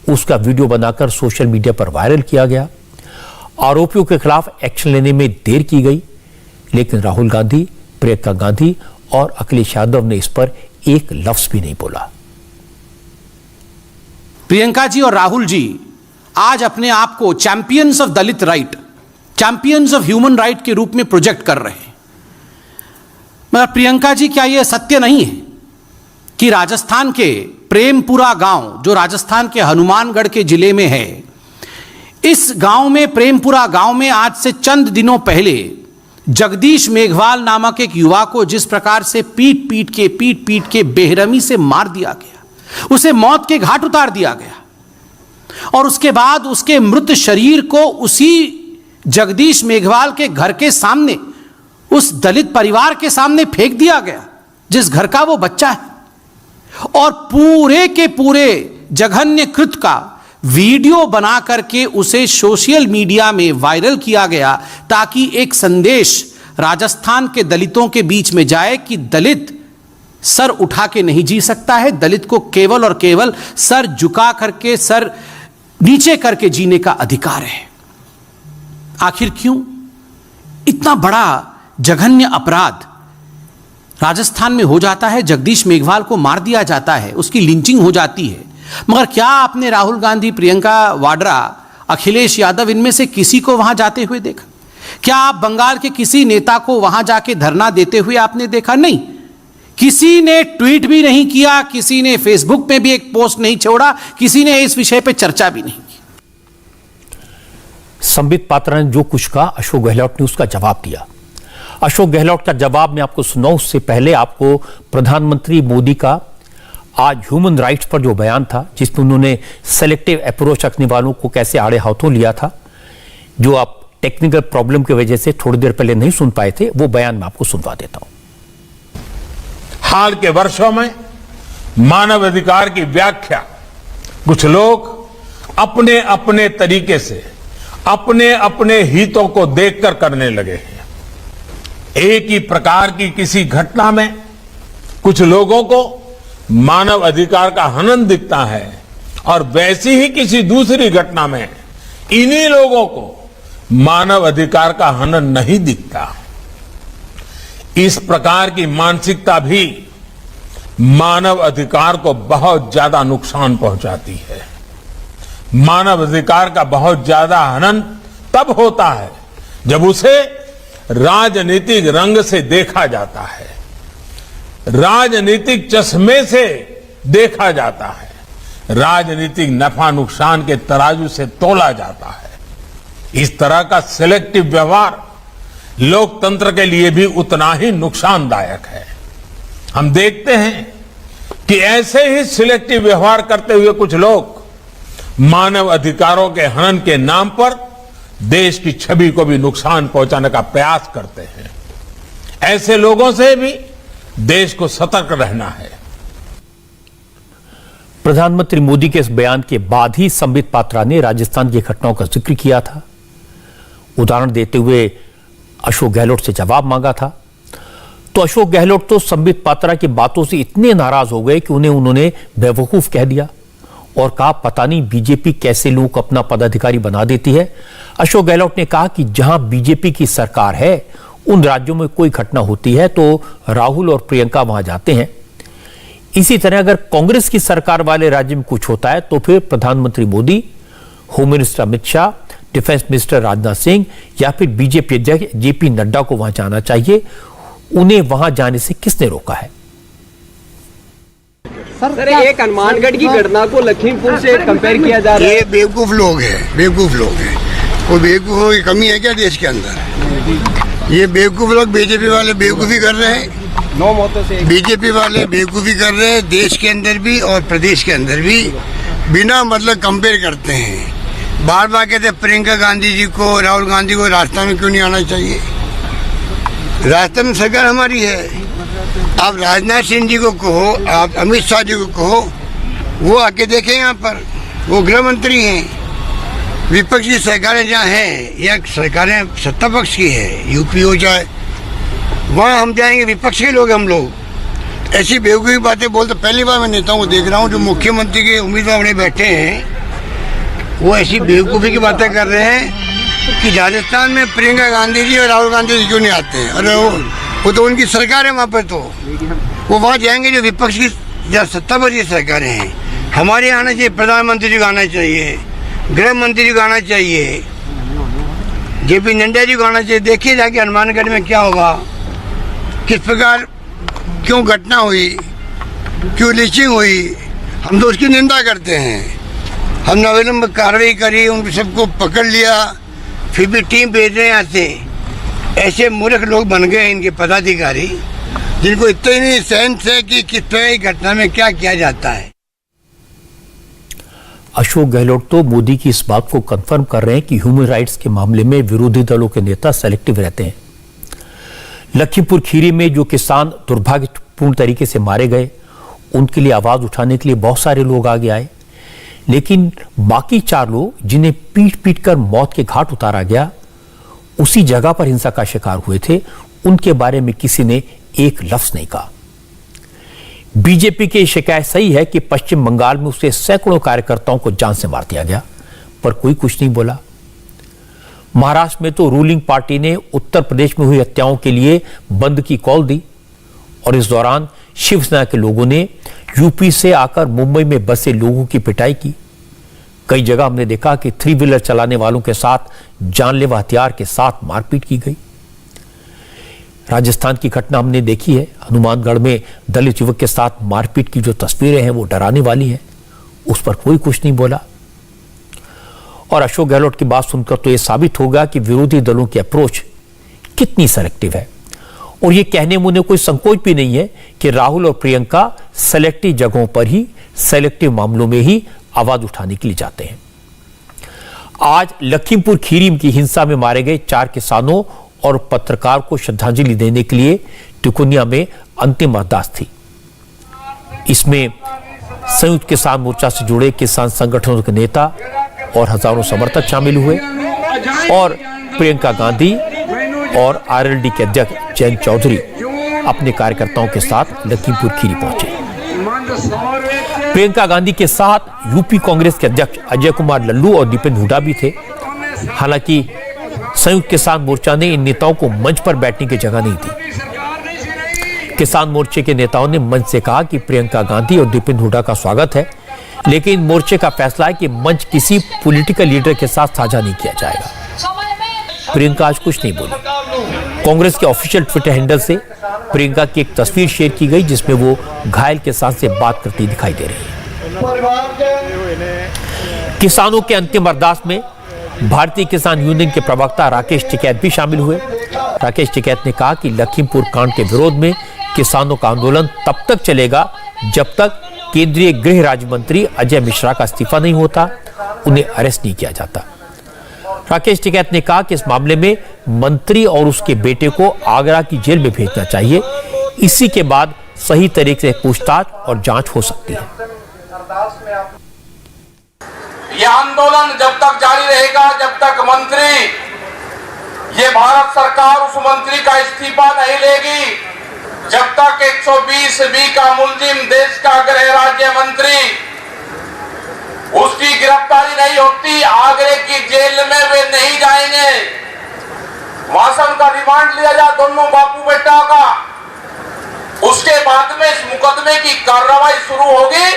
उसका वीडियो बनाकर सोशल मीडिया पर वायरल किया गया। आरोपियों के खिलाफ एक्शन लेने में देर की गई, लेकिन राहुल गांधी, प्रियंका गांधी और अखिलेश यादव ने इस पर एक लफ्ज भी नहीं बोला। प्रियंका जी और राहुल जी आज अपने आप को champions of Dalit right, champions of human right के रूप में प्रोजेक्ट कर रहे हैं। मगर प्रियंका जी, क्या यह सत्य नहीं है कि राजस्थान के प्रेमपुरा गांव, जो राजस्थान के हनुमानगढ़ के जिले में है, इस गांव में, प्रेमपुरा गांव में आज से चंद दिनों पहले जगदीश मेघवाल नामक एक युवा को जिस प्रकार से पीट पीट के बेरहमी से मार दिया गया, उसे मौत के घाट उतार दिया गया और उसके बाद उसके मृत शरीर को उसी जगदीश मेघवाल के घर के सामने, उस दलित परिवार के सामने फेंक दिया गया जिस घर का वो बच्चा है, और पूरे के पूरे जघन्य कृत्य का वीडियो बना करके उसे सोशल मीडिया में वायरल किया गया ताकि एक संदेश राजस्थान के दलितों के बीच में जाए कि दलित सर उठा के नहीं जी सकता है, दलित को केवल और केवल सर झुका करके, सर नीचे करके जीने का अधिकार है। आखिर क्यों इतना बड़ा जघन्य अपराध राजस्थान में हो जाता है? जगदीश मेघवाल को मार दिया जाता है, उसकी लिंचिंग हो जाती है, मगर क्या आपने राहुल गांधी, प्रियंका वाड्रा, अखिलेश यादव इनमें से किसी को वहां जाते हुए देखा? क्या आप बंगाल के किसी नेता को वहां जाके धरना देते हुए आपने देखा? नहीं, किसी ने ट्वीट भी नहीं किया, किसी ने फेसबुक पे भी एक पोस्ट नहीं छोड़ा, किसी ने इस विषय पे चर्चा भी नहीं की। संबित पात्रा ने जो कुछ कहा, अशोक गहलोत ने उसका जवाब दिया। अशोक गहलोत का जवाब मैं आपको सुनाऊं उससे पहले आपको प्रधानमंत्री मोदी का आज ह्यूमन राइट्स पर जो बयान था, जिसमें उन्होंने सेलेक्टिव अप्रोच रखने वालों को कैसे आड़े हाथों लिया था, जो आप टेक्निकल प्रॉब्लम की वजह से थोड़ी देर पहले नहीं सुन पाए थे, वो बयान मैं आपको सुनवा देता हूं। हाल के वर्षों में मानव अधिकार की व्याख्या कुछ लोग अपने अपने तरीके से अपने अपने हितों को देखकर करने लगे हैं। एक ही प्रकार की किसी घटना में कुछ लोगों को मानव अधिकार का हनन दिखता है और वैसी ही किसी दूसरी घटना में इन्हीं लोगों को मानव अधिकार का हनन नहीं दिखता। इस प्रकार की मानसिकता भी मानव अधिकार को बहुत ज्यादा नुकसान पहुंचाती है। मानव अधिकार का बहुत ज्यादा हनन तब होता है जब उसे राजनीतिक रंग से देखा जाता है, राजनीतिक चश्मे से देखा जाता है, राजनीतिक नफा नुकसान के तराजू से तोला जाता है। इस तरह का सिलेक्टिव व्यवहार लोकतंत्र के लिए भी उतना ही नुकसानदायक है। हम देखते हैं कि ऐसे ही सिलेक्टिव व्यवहार करते हुए कुछ लोग मानव अधिकारों के हनन के नाम पर देश की छवि को भी नुकसान पहुंचाने का प्रयास करते हैं। ऐसे लोगों से भी देश को सतर्क रहना है। प्रधानमंत्री मोदी के इस बयान के बाद ही संबित पात्रा ने राजस्थान की घटनाओं का जिक्र किया था। उदाहरण देते हुए अशोक गहलोत से जवाब मांगा था। तो अशोक गहलोत तो संबित पात्रा की बातों से इतने नाराज हो गए कि उन्होंने बेवकूफ कह दिया और कहा पता नहीं बीजेपी कैसे लोगों को अपना पदाधिकारी बना देती है। अशोक गहलोत ने कहा कि जहां बीजेपी की सरकार है उन राज्यों में कोई घटना होती है तो राहुल और प्रियंका वहां जाते हैं। इसी तरह अगर कांग्रेस की सरकार वाले राज्य में कुछ होता है तो फिर प्रधानमंत्री Modi, home minister Amit Shah, defence minister Rajnath Singh या फिर बीजेपी अध्यक्ष जेपी नड्डा को वहां जाना चाहिए। उन्हें वहां जाने से किसने रोका है? सर एक हनुमानगढ़ की घटना को लखीमपुर से कंपेयर किया जा रहा है। ये बेवकूफ लोग हैं, बेवकूफ लोग हैं। वो बेवकूफों की कमी है क्या देश के अंदर? ये बेवकूफ लोग बीजेपी वाले बेवकूफी कर रहे हैं। 9 मौतों से बीजेपी वाले बेवकूफी कर रहे हैं, देश के अंदर भी और प्रदेश के अंदर भी बिना मतलब कंपेयर करते हैं। बार बार कहते प्रियंका गांधी जी को, राहुल गांधी को राजस्थान में क्यों नहीं आना चाहिए? राजस्थान में सरकार हमारी है। आप राजनाथ सिंह जी को कहो, आप अमित शाह जी को कहो, वो आके देखें यहाँ पर, वो गृह मंत्री हैं। विपक्ष की सरकारें जहाँ हैं या सरकारें सत्ता पक्ष की है, यूपी हो जाए, वहाँ हम जाएंगे, विपक्ष के लोग हम लोग ऐसी बेवकूफ़ी बातें बोलते। पहली बार मैं नेताओं को देख रहा हूँ जो मुख्यमंत्री के उम्मीदवार बने बैठे हैं, वो ऐसी बेवकूफ़ी की बातें कर रहे हैं कि राजस्थान में प्रियंका गांधी जी और राहुल गांधी जी क्यों नहीं आते हैं। अरे वो तो उनकी सरकार है वहाँ पर, तो वो वहाँ जाएंगे जो विपक्ष की या सत्ता पर ये सरकारें हैं। हमारे यहाँ आना चाहिए, प्रधानमंत्री जी को आना चाहिए, गृह मंत्री जी को आना चाहिए, जेपी नड्डा जी को आना चाहिए। देखिए जाके हनुमानगढ़ में क्या होगा, किस प्रकार क्यों घटना हुई, क्यों लिंचिंग हुई। हम तो उसकी निंदा करते हैं। हमने अविलंब कार्रवाई करी, उन सबको पकड़ लिया, फिर भी टीम भेज रहे हैं यहाँ से। ऐसे मूर्ख लोग बन गए हैं इनके पदाधिकारी, जिनको इतना नहीं सेंस है कि किस तरह की घटना में क्या किया जाता है। अशोक गहलोत तो मोदी की इस बात को कंफर्म कर रहे हैं कि ह्यूमन राइट्स के मामले में विरोधी दलों के नेता सेलेक्टिव रहते हैं। लखीमपुर खीरी में जो किसान दुर्भाग्यपूर्ण तरीके से मारे गए, उनके लिए आवाज उठाने के लिए बहुत सारे लोग आगे आए, लेकिन बाकी 4 लोग जिन्हें पीट पीट कर मौत के घाट उतारा गया, उसी जगह पर हिंसा का शिकार हुए थे, उनके बारे में किसी ने एक लफ्ज नहीं कहा। बीजेपी की शिकायत सही है कि पश्चिम बंगाल में उसके सैकड़ों कार्यकर्ताओं को जान से मार दिया गया, पर कोई कुछ नहीं बोला। महाराष्ट्र में तो रूलिंग पार्टी ने उत्तर प्रदेश में हुई हत्याओं के लिए बंद की कॉल दी, और इस दौरान शिवसेना के लोगों ने यूपी से आकर मुंबई में बसे लोगों की पिटाई की। कई जगह हमने देखा कि 3 व्हीलर चलाने वालों के साथ जानलेवा हथियार के साथ मारपीट की गई। राजस्थान की घटना हमने देखी है, हनुमानगढ़ में दलित युवक के साथ मारपीट की जो तस्वीरें हैं वो डराने वाली हैं, उस पर कोई कुछ नहीं बोला। और अशोक गहलोत की बात सुनकर तो यह साबित होगा कि विरोधी दलों की अप्रोच कितनी सेलेक्टिव है, और यह कहने में उन्हें कोई संकोच भी नहीं है कि राहुल और प्रियंका सेलेक्टिव जगहों पर ही, सेलेक्टिव मामलों में ही आवाज उठाने के लिए जाते हैं। आज लखीमपुर खीरी की हिंसा में मारे गए 4 किसानों और पत्रकार को श्रद्धांजलि देने के लिए टिकुनिया में अंतिम अरदास थी। इसमें संयुक्त किसान मोर्चा से जुड़े किसान संगठनों के नेता और हजारों समर्थक शामिल हुए, और प्रियंका गांधी और आरएलडी के अध्यक्ष जयंत चौधरी अपने कार्यकर्ताओं के साथ लखीमपुर खीरी पहुंचे। प्रियंका गांधी के साथ यूपी कांग्रेस के अध्यक्ष अजय कुमार लल्लू और दीपेन हुड्डा भी थे। हालांकि संयुक्त किसान मोर्चा ने इन नेताओं को मंच पर बैठने की जगह नहीं दी। किसान मोर्चे के नेताओं ने मंच से कहा कि प्रियंका गांधी और दीपेन हुड्डा का स्वागत है, लेकिन मोर्चे का फैसला है कि मंच किसी पॉलिटिकल लीडर के साथ साझा नहीं किया जाएगा। प्रियंका आज कुछ नहीं बोली। कांग्रेस के ऑफिशियल ट्विटर हैंडल से प्रियंका की एक तस्वीर शेयर की गई, जिसमें वो घायल किसान से बात करती दिखाई दे रही है। किसानों के अंतिम अरदास में भारतीय किसान यूनियन के प्रवक्ता राकेश टिकैत भी शामिल हुए। राकेश टिकैत ने कहा कि लखीमपुर कांड के विरोध में किसानों का आंदोलन तब तक चलेगा जब तक केंद्रीय गृह राज्य मंत्री अजय मिश्रा का इस्तीफा नहीं होता, उन्हें अरेस्ट नहीं किया जाता। राकेश टिकैत ने कहा कि इस मामले में मंत्री और उसके बेटे को आगरा की जेल में भेजना चाहिए, इसी के बाद सही तरीके से पूछताछ और जांच हो सकती है। यह आंदोलन जब तक जारी रहेगा जब तक मंत्री, ये भारत सरकार उस मंत्री का इस्तीफा नहीं लेगी, जब तक 120B का मुलजिम देश का गृह राज्य मंत्री उसकी गिरफ्तारी नहीं होती, आगरे की जेल में वे नहीं जाएंगे। वहां से उनका रिमांड लिया जाए दोनों बापू बेटा का, उसके बाद में इस मुकदमे की कार्रवाई शुरू होगी।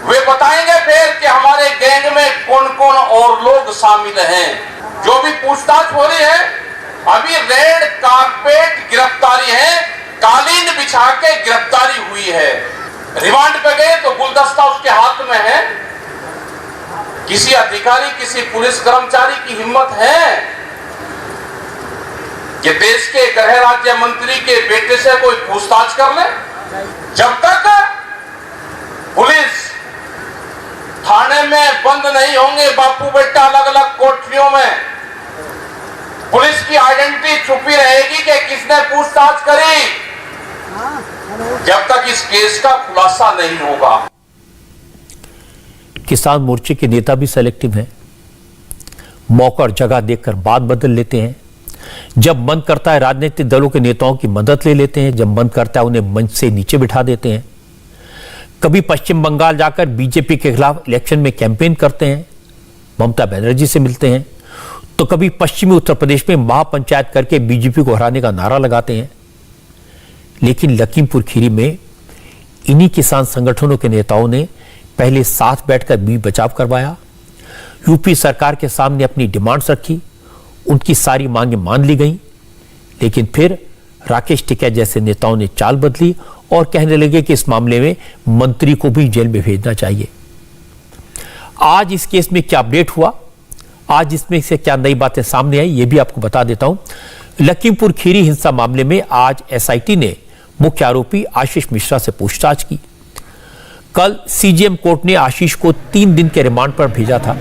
वे बताएंगे फिर कि हमारे गैंग में कौन कौन और लोग शामिल हैं। जो भी पूछताछ हो रही है, अभी रेड कारपेट गिरफ्तारी है, कालीन बिछा के गिरफ्तारी हुई है। रिमांड पे गए तो गुलदस्ता उसके हाथ में है। किसी अधिकारी, किसी पुलिस कर्मचारी की हिम्मत है कि देश के गृह राज्य मंत्री के बेटे से कोई पूछताछ कर ले? जब तक पुलिस थाने में बंद नहीं होंगे बापू बेटा अलग अलग कोठरियों में, पुलिस की आइडेंटिटी छुपी रहेगी कि किसने पूछताछ करी, जब तक इस केस का खुलासा नहीं होगा। किसान मोर्चे के नेता भी सेलेक्टिव हैं, मौका और जगह देखकर बात बदल लेते हैं। जब मन करता है राजनीतिक दलों के नेताओं की मदद ले लेते हैं, जब मन करता है उन्हें मंच से नीचे बिठा देते हैं। कभी पश्चिम बंगाल जाकर बीजेपी के खिलाफ इलेक्शन में कैंपेन करते हैं, ममता बनर्जी से मिलते हैं, तो कभी पश्चिमी उत्तर प्रदेश में महापंचायत करके बीजेपी को हराने का नारा लगाते हैं। लेकिन लखीमपुर खीरी में इन्हीं किसान संगठनों के नेताओं ने पहले साथ बैठकर भी बचाव करवाया, यूपी सरकार के सामने अपनी डिमांड्स रखी, उनकी सारी मांगें मान ली गईं, लेकिन फिर राकेश टिकैत जैसे नेताओं ने चाल बदली और कहने लगे कि इस मामले में मंत्री को भी जेल में भेजना चाहिए। आज इस केस में क्या अपडेट हुआ, आज इसमें से क्या नई बातें सामने आई, ये भी आपको बता देता हूं। लखीमपुर खीरी हिंसा मामले में आज एसआईटी ने मुख्य आरोपी आशीष मिश्रा से पूछताछ की। कल सीजेएम कोर्ट ने आशीष को 3 दिन के रिमांड पर भेजा था।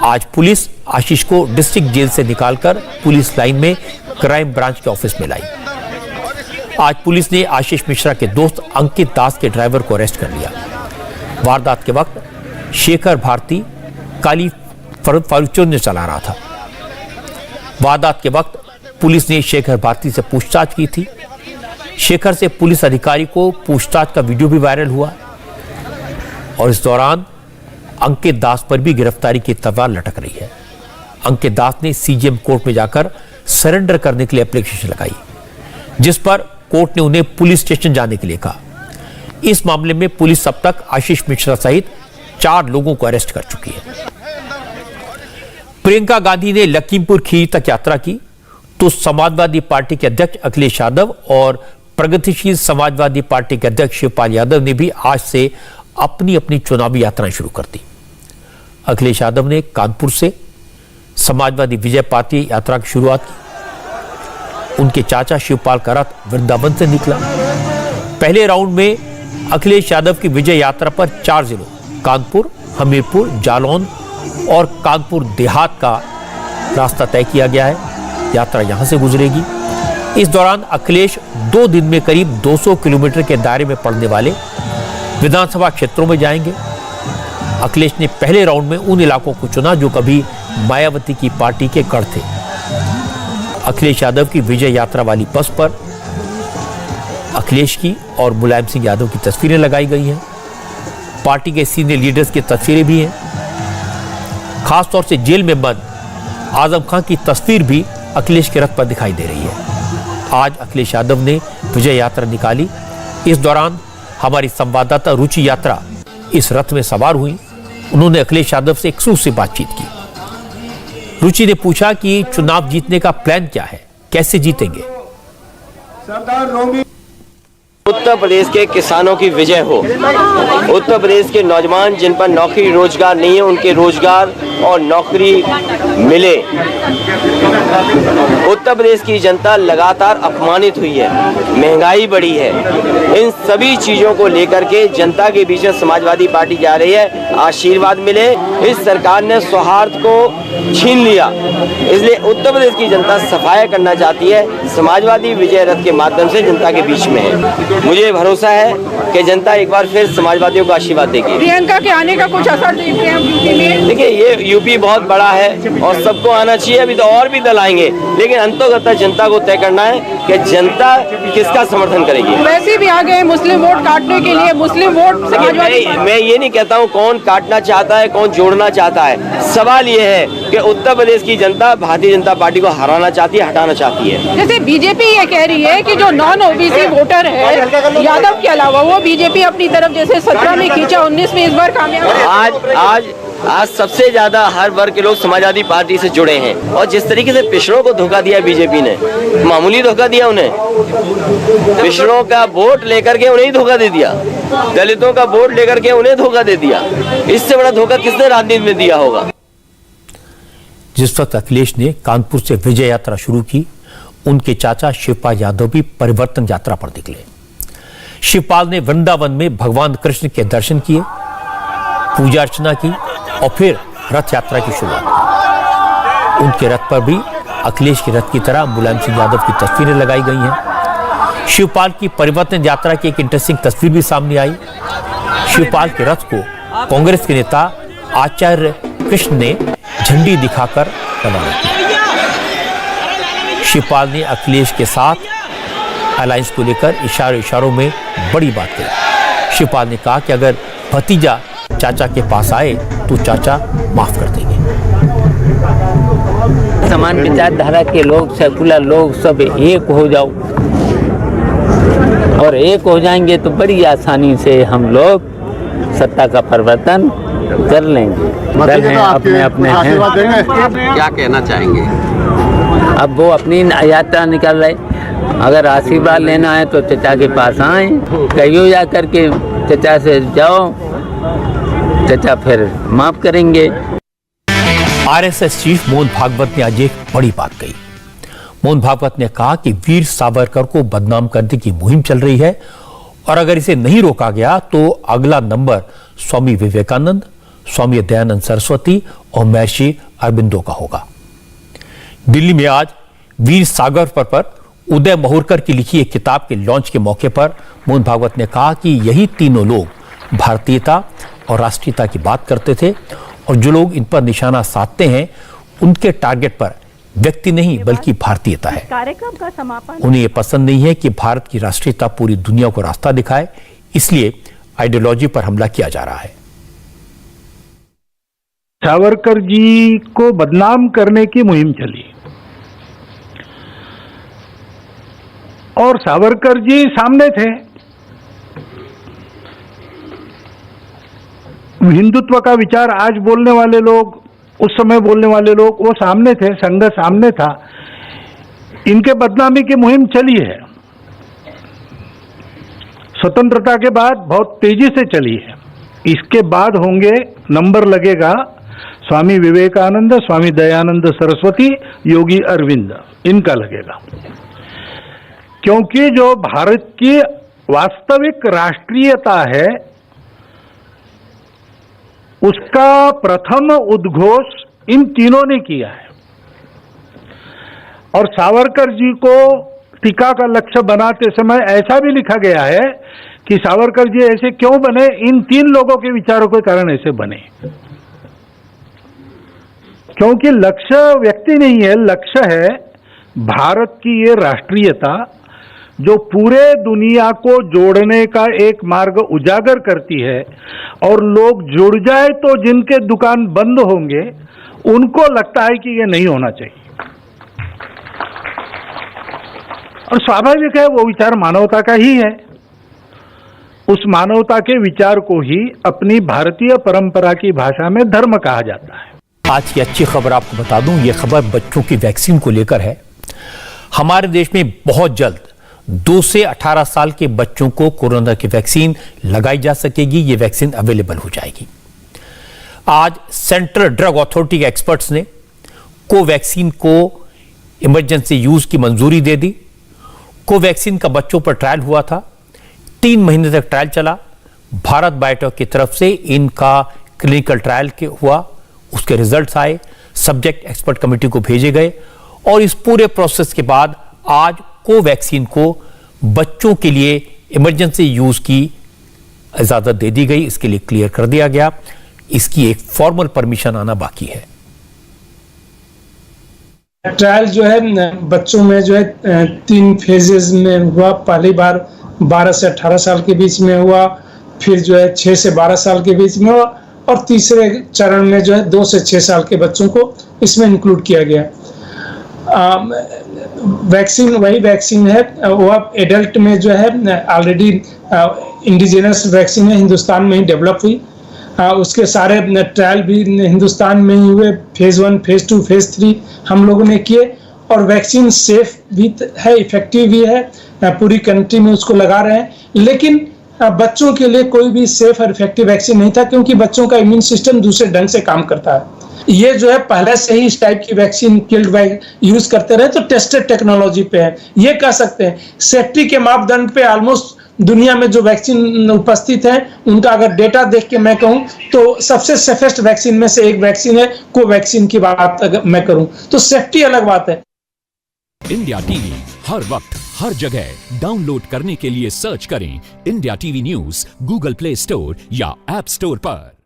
आज पुलिस आशीष को डिस्ट्रिक्ट जेल से निकालकर पुलिस लाइन में क्राइम ब्रांच के ऑफिस में लाई। आज पुलिस ने आशीष मिश्रा के दोस्त अंकित दास के ड्राइवर को अरेस्ट कर लिया। वारदात के वक्त शेखर भारती काली फॉर्च्यूनर चला रहा था। वारदात के वक्त पुलिस ने शेखर भारती से पूछताछ की थी। शेखर से पुलिस अधिकारी को पूछताछ का वीडियो भी वायरल हुआ और इस दौरान अंकित दास पर भी गिरफ्तारी की तलवार लटक रही है। अंकित दास ने सीजेएम कोर्ट में जाकर सरेंडर करने के लिए एप्लीकेशन लगाई, जिस पर कोर्ट ने उन्हें पुलिस स्टेशन जाने के लिए कहा। इस मामले में पुलिस अब तक आशीष मिश्रा सहित 4 लोगों को अरेस्ट कर चुकी है। प्रियंका गांधी ने लखीमपुर खीरी तक यात्रा की तो समाजवादी पार्टी के अध्यक्ष अखिलेश यादव और प्रगतिशील समाजवादी पार्टी के अध्यक्ष शिवपाल यादव ने भी आज से अपनी अपनी चुनावी यात्राएं शुरू कर दी। अखिलेश यादव ने कानपुर से समाजवादी विजय पार्टी यात्रा की शुरुआत की। उनके चाचा शिवपाल का रथ वृंदावन से निकला। पहले राउंड में अखिलेश यादव की विजय यात्रा पर 4 जिलों कानपुर, हमीरपुर, जालौन और कानपुर देहात का रास्ता तय किया गया है। यात्रा यहां से गुजरेगी। इस दौरान अखिलेश 2 दिन में करीब 200 किलोमीटर के दायरे में पड़ने वाले विधानसभा क्षेत्रों में जाएंगे। अखिलेश ने पहले राउंड में उन इलाकों को चुना जो कभी मायावती की पार्टी के गढ़ थे। अखिलेश यादव की विजय यात्रा वाली बस पर अखिलेश की और मुलायम सिंह यादव की तस्वीरें लगाई गई हैं। पार्टी के सीनियर लीडर्स की तस्वीरें भी हैं। खासतौर से जेल में बंद आजम खान की तस्वीर भी अखिलेश के रथ पर दिखाई दे रही है। आज अखिलेश यादव ने विजय यात्रा निकाली। इस दौरान हमारी संवाददाता रुचि यात्रा इस रथ में सवार हुई। उन्होंने अखिलेश यादव से एक्सक्लूसिव बातचीत की। रुचि ने पूछा कि चुनाव जीतने का प्लान क्या है, कैसे जीतेंगे। उत्तर प्रदेश के किसानों की विजय हो। उत्तर प्रदेश के नौजवान जिन पर नौकरी रोजगार नहीं है, उनके रोजगार और नौकरी मिले। उत्तर प्रदेश की जनता लगातार अपमानित हुई है, महंगाई बढ़ी है। इन सभी चीजों को लेकर के जनता के बीच में समाजवादी पार्टी जा रही है। आशीर्वाद मिले। इस सरकार ने सौहार्द को छीन लिया, इसलिए उत्तर प्रदेश की जनता सफाया करना चाहती है। समाजवादी विजय रथ के माध्यम से जनता के बीच में है। मुझे भरोसा है कि जनता एक बार फिर समाजवादियों को आशीर्वाद देगी। प्रियंका के आने का कुछ असर देखते हैं यूपी में? देखिए, ये यूपी बहुत बड़ा है और सबको आना चाहिए। अभी तो और भी दल आएंगे, लेकिन अंततः जनता को तय करना है कि जनता किसका समर्थन करेगी। वैसे भी आ गए मुस्लिम वोट काटने के लिए। मुस्लिम वोट मैं ये नहीं कहता हूँ कौन काटना चाहता है, कौन जोड़ना चाहता है। सवाल ये है कि उत्तर प्रदेश की जनता भारतीय जनता पार्टी को हराना चाहती है, हटाना चाहती है। जैसे बीजेपी ये कह रही है कि जो नॉन ओबीसी वोटर है यादव के अलावा, वो बीजेपी अपनी तरफ जैसे 17 में खींचा, 19 में इस बार कामयाब। आज सबसे ज्यादा हर वर्ग के लोग समाजवादी पार्टी से जुड़े हैं और जिस तरीके से पिछड़ों को धोखा दिया बीजेपी ने, मामूली धोखा दिया उन्हें। पिछड़ों का वोट लेकर के उन्हें धोखा दे दिया, दलितों का वोट लेकर के उन्हें धोखा दे दिया। इससे बड़ा धोखा किसने राजनीति में दिया होगा। जिस वक्त अखिलेश ने कानपुर से विजय यात्रा शुरू की, उनके चाचा शिवपाल यादव भी परिवर्तन यात्रा पर निकले। शिवपाल ने वृंदावन में भगवान कृष्ण के दर्शन किए, पूजा अर्चना की और फिर रथ यात्रा की शुरुआत की। उनके रथ पर भी अखिलेश के रथ की तरह मुलायम सिंह यादव की तस्वीरें लगाई गई हैं। शिवपाल की परिवर्तन यात्रा की एक इंटरेस्टिंग तस्वीर भी सामने आई। शिवपाल के रथ को कांग्रेस के नेता आचार्य कृष्ण ने झंडी दिखाकर रवाना किया। शिवपाल ने अखिलेश के साथ अलायंस को लेकर इशारों में बड़ी बात कही। शिवपाल ने कहा कि अगर भतीजा चाचा के पास आए तो चाचा माफ कर देंगे। समान विचारधारा के लोग, सेकुलर लोग सब एक हो जाओ, और एक हो जाएंगे तो बड़ी आसानी से हम लोग सत्ता का परिवर्तन कर लेंगे। दल हैं, अपने अपने हैं। क्या कहना चाहेंगे? अब वो अपनी यात्रा निकल रहे, अगर आशीर्वाद लेना है तो चचा के पास आए, कहियो जा करके चचा से जाओ, चचा फिर माफ करेंगे। आरएसएस चीफ मोहन भागवत ने आज एक बड़ी बात कही। मोहन भागवत ने कहा कि वीर सावरकर को बदनाम करने की मुहिम चल रही है और अगर इसे नहीं रोका गया तो अगला नंबर स्वामी विवेकानंद, स्वामी दयानंद सरस्वती और महर्षि अरबिंदो का होगा। दिल्ली में आज वीर सावरकर पर उदय महुरकर की लिखी एक किताब के लॉन्च के मौके पर मोहन भागवत ने कहा कि यही तीनों लोग भारतीयता और राष्ट्रीयता की बात करते थे और जो लोग इन पर निशाना साधते हैं उनके टारगेट पर व्यक्ति नहीं बल्कि भारतीयता है। कार्यक्रम का समापन उन्हें यह पसंद नहीं है कि भारत की राष्ट्रीयता पूरी दुनिया को रास्ता दिखाए, इसलिए आइडियोलॉजी पर हमला किया जा रहा है। सावरकर जी को बदनाम करने की मुहिम चली और सावरकर जी सामने थे। हिंदुत्व का विचार आज बोलने वाले लोग, उस समय बोलने वाले लोग, वो सामने थे, संघ सामने था। इनके बदनामी की मुहिम चली है, स्वतंत्रता के बाद बहुत तेजी से चली है। इसके बाद होंगे, नंबर लगेगा स्वामी विवेकानंद, स्वामी दयानंद सरस्वती, योगी अरविंद, इनका लगेगा। क्योंकि जो भारत की वास्तविक राष्ट्रीयता है उसका प्रथम उद्घोष इन तीनों ने किया है। और सावरकर जी को टीका का लक्ष्य बनाते समय ऐसा भी लिखा गया है कि सावरकर जी ऐसे क्यों बने, इन तीन लोगों के विचारों के कारण ऐसे बने। क्योंकि लक्ष्य व्यक्ति नहीं है, लक्ष्य है भारत की ये राष्ट्रीयता जो पूरे दुनिया को जोड़ने का एक मार्ग उजागर करती है। और लोग जुड़ जाए तो जिनके दुकान बंद होंगे उनको लगता है कि ये नहीं होना चाहिए। और स्वाभाविक है, वो विचार मानवता का ही है। उस मानवता के विचार को ही अपनी भारतीय परंपरा की भाषा में धर्म कहा जाता है। आज की अच्छी खबर आपको बता दूं, यह खबर बच्चों की वैक्सीन को लेकर है। हमारे देश में बहुत जल्द 2 से 18 साल के बच्चों को कोरोना की वैक्सीन लगाई जा सकेगी। ये वैक्सीन अवेलेबल हो जाएगी। आज सेंट्रल ड्रग अथॉरिटी के एक्सपर्ट्स ने कोवैक्सीन को इमरजेंसी यूज की मंजूरी दे दी। कोवैक्सीन का बच्चों पर ट्रायल हुआ था, 3 महीने तक ट्रायल चला। भारत बायोटेक की तरफ से इनका क्लिनिकल ट्रायल हुआ, उसके रिजल्ट्स आए, सब्जेक्ट एक्सपर्ट कमेटी को भेजे गए और इस पूरे प्रोसेस के बाद आज कोवैक्सीन को बच्चों के लिए इमरजेंसी यूज की इजाजत दे दी गई। इसके लिए क्लियर कर दिया गया, इसकी एक फॉर्मल परमिशन आना बाकी है। ट्रायल जो है बच्चों में जो है 3 फेजेस में हुआ। पहली बार 12 से 18 साल के बीच में हुआ, फिर जो है 6 से 12 साल के बीच में हुआ और तीसरे चरण में जो है 2 से 6 साल के बच्चों को इसमें इंक्लूड किया गया। वैक्सीन वही वैक्सीन है, वो अब एडल्ट में जो है ऑलरेडी इंडिजिनस वैक्सीन है, हिंदुस्तान में ही डेवलप हुई। उसके सारे ट्रायल भी हिंदुस्तान में ही हुए, फेज 1, फेज 2, फेज 3 हम लोगों ने किए और वैक्सीन सेफ भी है, इफेक्टिव भी है, पूरी कंट्री में उसको लगा रहे हैं। लेकिन बच्चों के लिए कोई भी सेफ और इफेक्टिव वैक्सीन नहीं था क्योंकि बच्चों का इम्यून सिस्टम दूसरे ढंग से काम करता है। ये जो है पहले से ही इस टाइप की वैक्सीन किल्ड बाय यूज करते रहे तो टेस्टेड टेक्नोलॉजी पे है। ये कह सकते हैं सेफ्टी के मापदंड पे ऑलमोस्ट दुनिया में जो वैक्सीन उपस्थित है उनका अगर डेटा देख के मैं कहूं तो सबसे सेफेस्ट वैक्सीन में से एक वैक्सीन है कोवैक्सीन की बात अगर मैं करूं तो सेफ्टी अलग बात है। इंडिया टीवी हर वक्त हर जगह डाउनलोड करने के लिए सर्च करें India TV news Google play store या ऐप स्टोर पर।